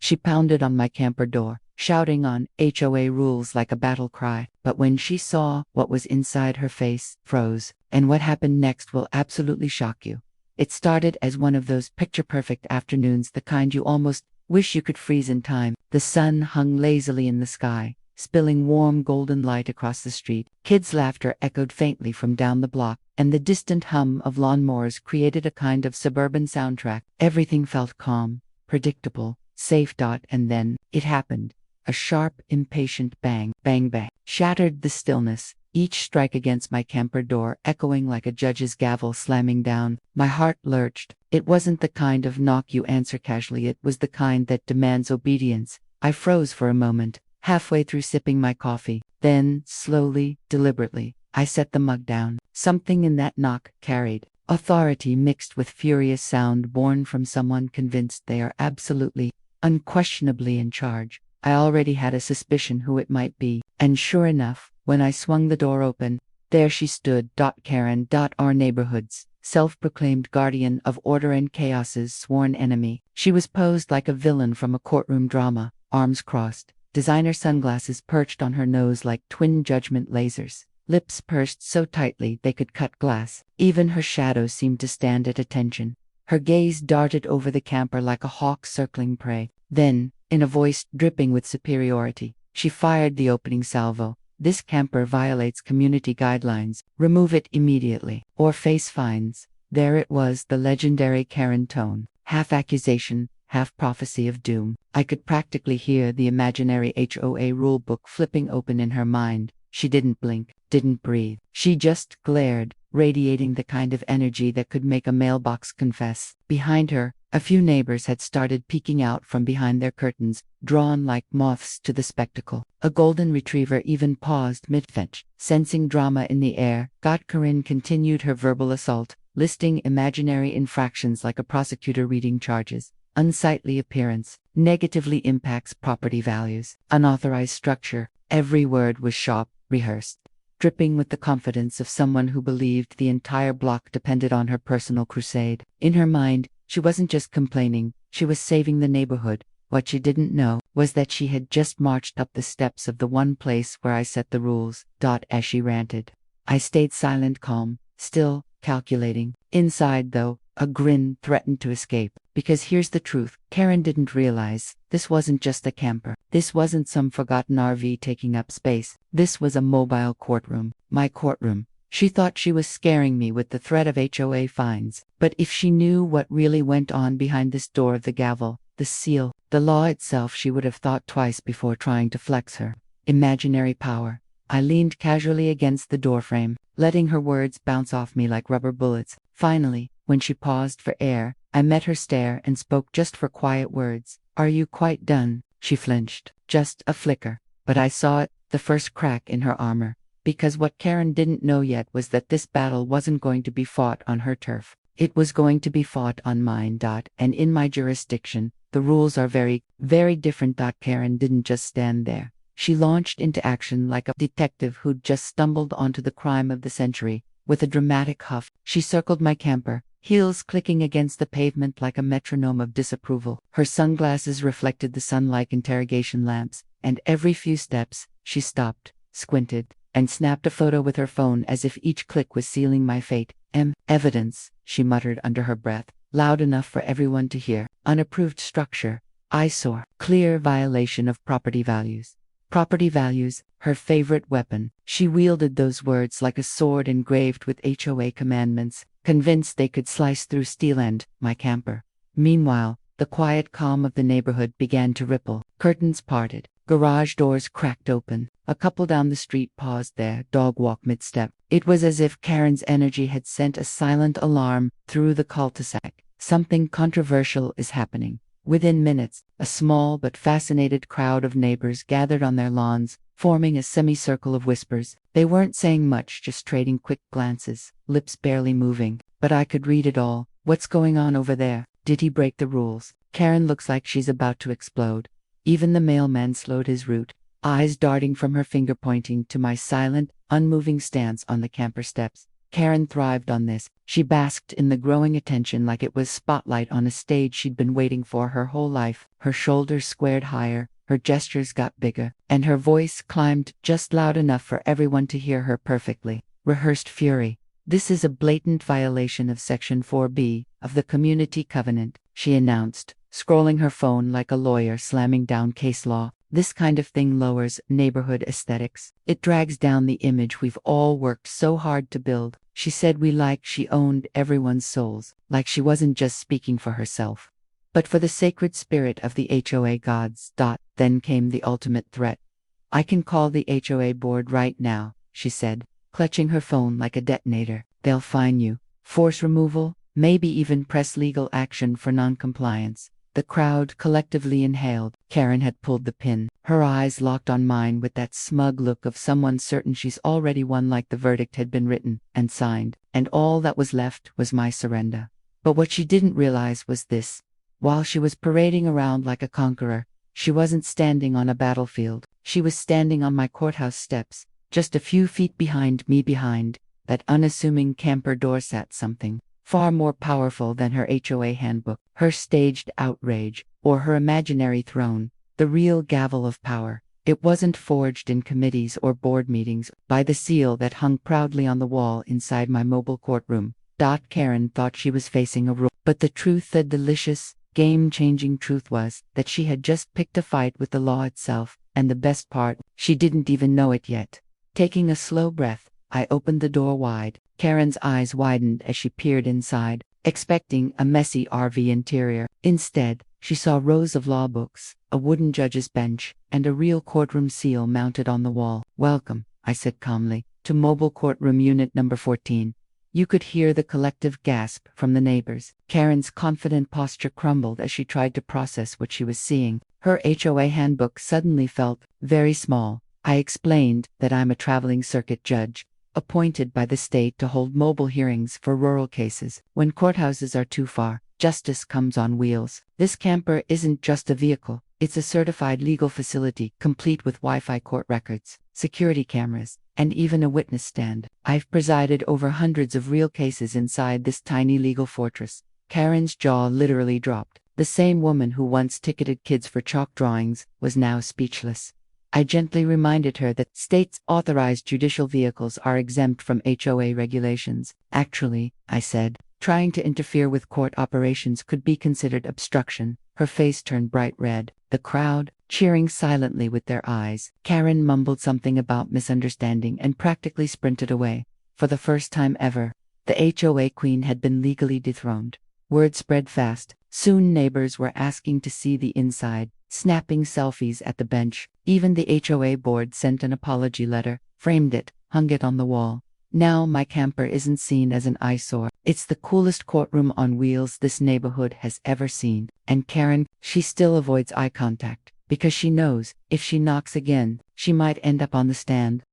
She pounded on my camper door, shouting on HOA rules like a battle cry. But when she saw what was inside, her face froze. And what happened next will absolutely shock you. It started as one of those picture-perfect afternoons, the kind you almost wish you could freeze in time. The sun hung lazily in the sky, spilling warm golden light across the street. Kids' laughter echoed faintly from down the block, and the distant hum of lawnmowers created a kind of suburban soundtrack. Everything felt calm, predictable, safe. And then it happened. A sharp, impatient bang, bang, bang, shattered the stillness, each strike against my camper door echoing like a judge's gavel slamming down. My heart lurched. It wasn't the kind of knock you answer casually, it was the kind that demands obedience. I froze for a moment, halfway through sipping my coffee. Then, slowly, deliberately, I set the mug down. Something in that knock carried authority mixed with furious sound, born from someone convinced they are absolutely, unquestionably in charge. I already had a suspicion who it might be, and sure enough, when I swung the door open, there she stood, Karen, our neighborhood's self-proclaimed guardian of order and chaos's sworn enemy. She was posed like a villain from a courtroom drama, arms crossed, designer sunglasses perched on her nose like twin judgment lasers, lips pursed so tightly they could cut glass. Even her shadow seemed to stand at attention. Her gaze darted over the camper like a hawk circling prey. Then, in a voice dripping with superiority, she fired the opening salvo. This camper violates community guidelines. Remove it immediately, or face fines. There it was, the legendary Karen tone, half accusation, half prophecy of doom. I could practically hear the imaginary HOA rulebook flipping open in her mind. She didn't blink, didn't breathe. She just glared, radiating the kind of energy that could make a mailbox confess. Behind her, a few neighbors had started peeking out from behind their curtains, drawn like moths to the spectacle. A golden retriever even paused mid-fetch, sensing drama in the air. Karen continued her verbal assault, listing imaginary infractions like a prosecutor reading charges. Unsightly appearance, negatively impacts property values. Unauthorized structure. Every word was sharp, rehearsed, dripping with the confidence of someone who believed the entire block depended on her personal crusade. In her mind, she wasn't just complaining, she was saving the neighborhood. What she didn't know was that she had just marched up the steps of the one place where I set the rules. As she ranted, I stayed silent, calm, still, calculating. Inside, though, a grin threatened to escape. Because here's the truth, Karen didn't realize, this wasn't just a camper. This wasn't some forgotten RV taking up space. This was a mobile courtroom. My courtroom. She thought she was scaring me with the threat of HOA fines. But if she knew what really went on behind this door of the gavel, the seal, the law itself, she would have thought twice before trying to flex her imaginary power. I leaned casually against the doorframe, letting her words bounce off me like rubber bullets. Finally, when she paused for air, I met her stare and spoke just for quiet words. "Are you quite done?" She flinched. Just a flicker. But I saw it, the first crack in her armor. Because what Karen didn't know yet was that this battle wasn't going to be fought on her turf. It was going to be fought on mine. And in my jurisdiction, the rules are very, very different. Karen didn't just stand there. She launched into action like a detective who'd just stumbled onto the crime of the century. With a dramatic huff, she circled my camper, heels clicking against the pavement like a metronome of disapproval. Her sunglasses reflected the sun like interrogation lamps, and every few steps, she stopped, squinted, and snapped a photo with her phone as if each click was sealing my fate. Evidence, she muttered under her breath, loud enough for everyone to hear. Unapproved structure. Eyesore. Clear violation of property values. Property values, her favorite weapon. She wielded those words like a sword engraved with HOA commandments, convinced they could slice through steel and my camper. Meanwhile, the quiet calm of the neighborhood began to ripple. Curtains parted. Garage doors cracked open. A couple down the street paused their dog walk mid-step. It was as if Karen's energy had sent a silent alarm through the cul-de-sac. Something controversial is happening. Within minutes, a small but fascinated crowd of neighbors gathered on their lawns, forming a semicircle of whispers. They weren't saying much, just trading quick glances, lips barely moving. But I could read it all. What's going on over there? Did he break the rules? Karen looks like she's about to explode. Even the mailman slowed his route, eyes darting from her finger pointing to my silent, unmoving stance on the camper steps. Karen thrived on this. She basked in the growing attention like it was spotlight on a stage she'd been waiting for her whole life. Her shoulders squared higher, her gestures got bigger, and her voice climbed just loud enough for everyone to hear her perfectly. Rehearsed fury. "This is a blatant violation of Section 4B of the Community Covenant," she announced, scrolling her phone like a lawyer slamming down case law. "This kind of thing lowers neighborhood aesthetics. It drags down the image we've all worked so hard to build." She said she owned everyone's souls, like she wasn't just speaking for herself, but for the sacred spirit of the HOA gods. Then came the ultimate threat. "I can call the HOA board right now," she said, clutching her phone like a detonator. "They'll fine you, force removal, maybe even press legal action for noncompliance." The crowd collectively inhaled. Karen had pulled the pin. Her eyes locked on mine with that smug look of someone certain she's already won, like the verdict had been written and signed, and all that was left was my surrender. But what she didn't realize was this. While she was parading around like a conqueror, she wasn't standing on a battlefield. She was standing on my courthouse steps, just a few feet behind me. Behind that unassuming camper door sat something far more powerful than her HOA handbook, her staged outrage, or her imaginary throne, the real gavel of power. It wasn't forged in committees or board meetings by the seal that hung proudly on the wall inside my mobile courtroom. Karen thought she was facing a rule, but the truth, the delicious, game-changing truth, was that she had just picked a fight with the law itself, and the best part, she didn't even know it yet. Taking a slow breath, I opened the door wide. Karen's eyes widened as she peered inside, expecting a messy RV interior. Instead, she saw rows of law books, a wooden judge's bench, and a real courtroom seal mounted on the wall. "Welcome," I said calmly, "to Mobile Courtroom Unit Number 14. You could hear the collective gasp from the neighbors. Karen's confident posture crumbled as she tried to process what she was seeing. Her HOA handbook suddenly felt very small. I explained that I'm a traveling circuit judge, appointed by the state to hold mobile hearings for rural cases. When courthouses are too far, justice comes on wheels. This camper isn't just a vehicle, it's a certified legal facility, complete with Wi-Fi court records, security cameras, and even a witness stand. I've presided over hundreds of real cases inside this tiny legal fortress." Karen's jaw literally dropped. The same woman who once ticketed kids for chalk drawings was now speechless. I gently reminded her that state-authorized judicial vehicles are exempt from HOA regulations. "Actually," I said, "trying to interfere with court operations could be considered obstruction." Her face turned bright red. The crowd, cheering silently with their eyes. Karen mumbled something about misunderstanding and practically sprinted away. For the first time ever, the HOA queen had been legally dethroned. Word spread fast. Soon neighbors were asking to see the inside, snapping selfies at the bench. Even the HOA board sent an apology letter, framed it, hung it on the wall. Now my camper isn't seen as an eyesore. It's the coolest courtroom on wheels this neighborhood has ever seen. And Karen, she still avoids eye contact, because she knows, if she knocks again, she might end up on the stand.